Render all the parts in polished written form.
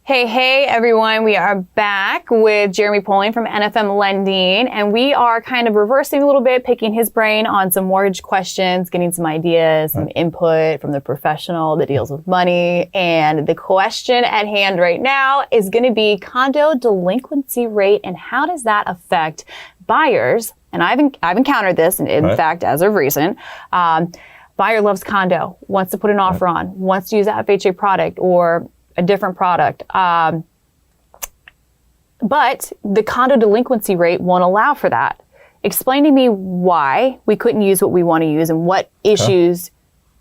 Hey everyone, we are back with Jeremy Poling from NFM Lending, and we are kind of reversing a little bit, picking his brain on some mortgage questions, getting some ideas, some input from the professional that deals with money. And the question at hand right now is going to be condo delinquency rate, and how does that affect buyers? And I've encountered this, in fact, as of recent. Buyer loves condo, wants to put an offer on, wants to use the FHA product or a different product. But the condo delinquency rate won't allow for that. Explain to me why we couldn't use what we want to use and what issues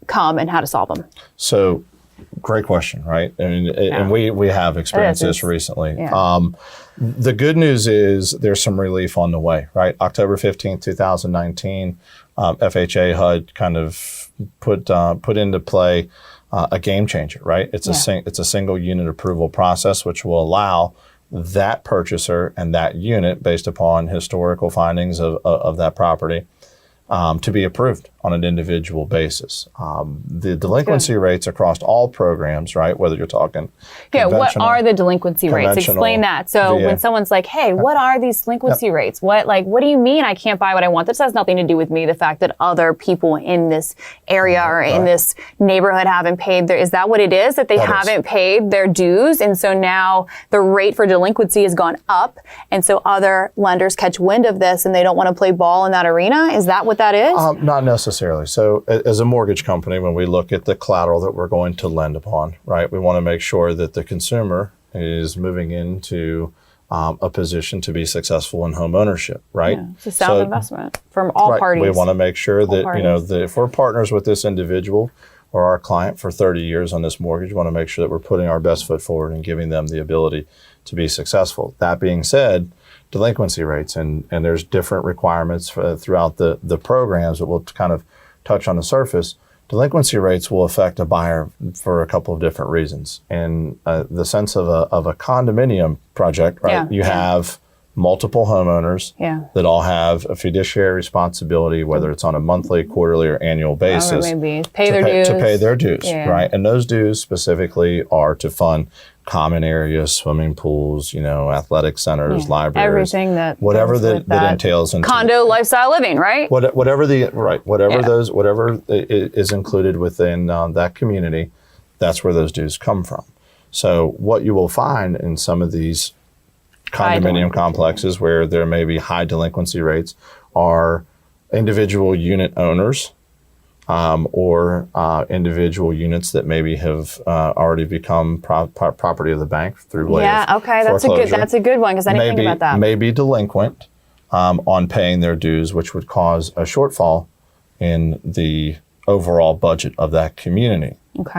come and how to solve them. So, great question, right? And we have experienced this recently. Yeah. The good news is there's some relief on the way, right? October 15th, 2019, FHA HUD kind of put into play a game changer, right? It's a single unit approval process, which will allow that purchaser and that unit, based upon historical findings of that property, to be approved on an individual basis. The delinquency rates across all programs, right? Whether you're talking what are the delinquency rates? Explain that. So when someone's like, hey, what are these delinquency rates? What do you mean I can't buy what I want? This has nothing to do with me. The fact that other people in this area or in this neighborhood haven't paid is that what it is? That they haven't paid their dues? And so now the rate for delinquency has gone up. And so other lenders catch wind of this and they don't want to play ball in that arena? Is that what that is? Not necessarily. So as a mortgage company, when we look at the collateral that we're going to lend upon, right, we want to make sure that the consumer is moving into a position to be successful in home ownership, right? Yeah, it's a sound investment from all parties. We want to make sure that, if we're partners with this individual or our client for 30 years on this mortgage, we want to make sure that we're putting our best foot forward and giving them the ability to be successful. That being said, delinquency rates, and there's different requirements throughout the programs that we'll kind of touch on the surface. Delinquency rates will affect a buyer for a couple of different reasons. In the sense of a condominium project, right? You have multiple homeowners that all have a fiduciary responsibility, whether it's on a monthly, quarterly, or annual basis, to pay their dues, right? And those dues specifically are to fund common areas, swimming pools, athletic centers, libraries, everything whatever that entails into condo lifestyle living, right? Whatever is included within that community, that's where those dues come from. So what you will find in some of these condominium complexes where there may be high delinquency rates are individual unit owners or individual units that maybe have already become property of the bank through way of foreclosure. That's a good one because I didn't think about that. May be delinquent on paying their dues, which would cause a shortfall in the overall budget of that community,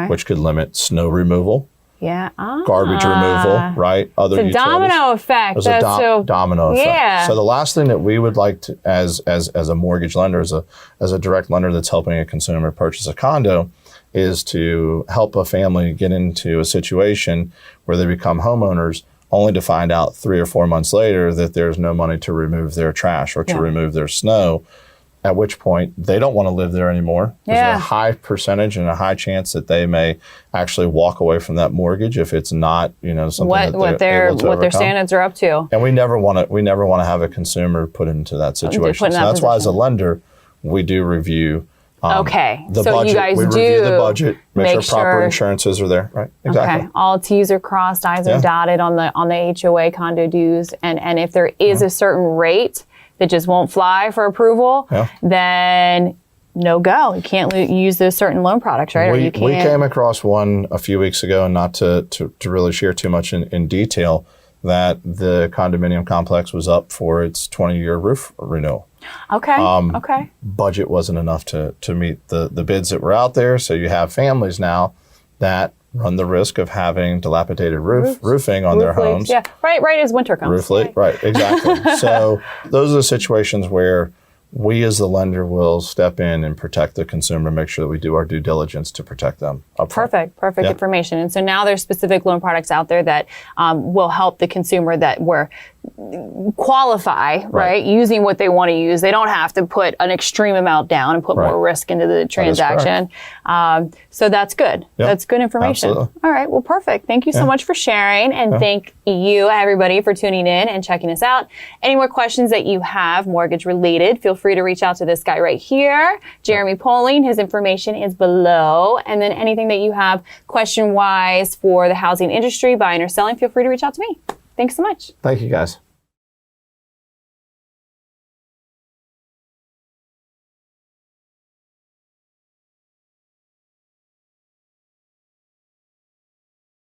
which could limit snow removal. Garbage removal, right? Other utilities. Domino effect. There's a domino effect. So the last thing that we would like to, as a mortgage lender, as a direct lender that's helping a consumer purchase a condo, is to help a family get into a situation where they become homeowners, only to find out 3 or 4 months later that there's no money to remove their trash or to remove their snow. At which point they don't want to live there anymore. There's a high percentage and a high chance that they may actually walk away from that mortgage if it's not, something what their standards are up to. And we never want to have a consumer put into that situation. So that's why, as a lender, we do review. The budget. You guys review the budget, make sure proper insurances are there, right? Exactly. Okay, all T's are crossed, I's are dotted on the HOA condo dues, and if there is a certain rate that just won't fly for approval, then no go. You can't use those certain loan products, right? We came across one a few weeks ago, and not to really share too much in detail, that the condominium complex was up for its 20-year roof renewal. Budget wasn't enough to meet the bids that were out there, so you have families now that run the risk of having dilapidated roofing on their homes. Yeah, right as winter comes. Roof leak, right, exactly. So those are the situations where we as the lender will step in and protect the consumer, make sure that we do our due diligence to protect them upfront. Perfect information. And so now there's specific loan products out there that will help the consumer, that where qualify, right? Using what they want to use. They don't have to put an extreme amount down and put more risk into the transaction. So that's good. Yep. That's good information. Absolutely. All right. Well, perfect. Thank you so much for sharing. And thank you, everybody, for tuning in and checking us out. Any more questions that you have mortgage related, feel free to reach out to this guy right here, Jeremy Poling. His information is below. And then anything that you have question-wise for the housing industry, buying or selling, feel free to reach out to me. Thanks so much. Thank you, guys.